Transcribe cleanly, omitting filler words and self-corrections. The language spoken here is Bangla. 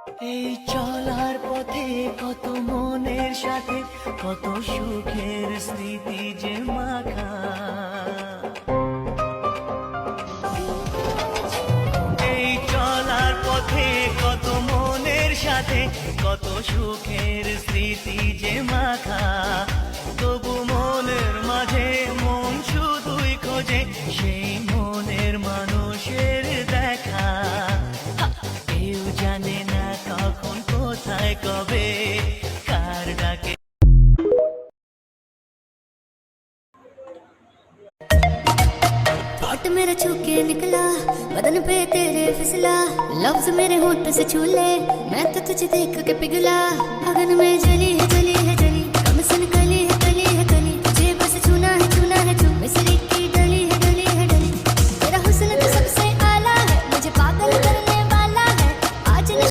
এই চলার পথে কত মনের সাথে কত সুখের স্মৃতি যে মাখা। এই চলার পথে কত মনের সাথে কত সুখের স্মৃতি যে মাখা। তবু মনের মাঝে মন শুধুই খোঁজে সেই মনের মানুষের দেখা। কেউ জানে না কখন কোথায় কবে কার ডাকে। थॉट मेरा छू के निकला, बदन पे तेरे फिसला, लफ्ज मेरे होंठ से छू ले, मैं तो तुझे देख के पिघला, अगन में जली है जली है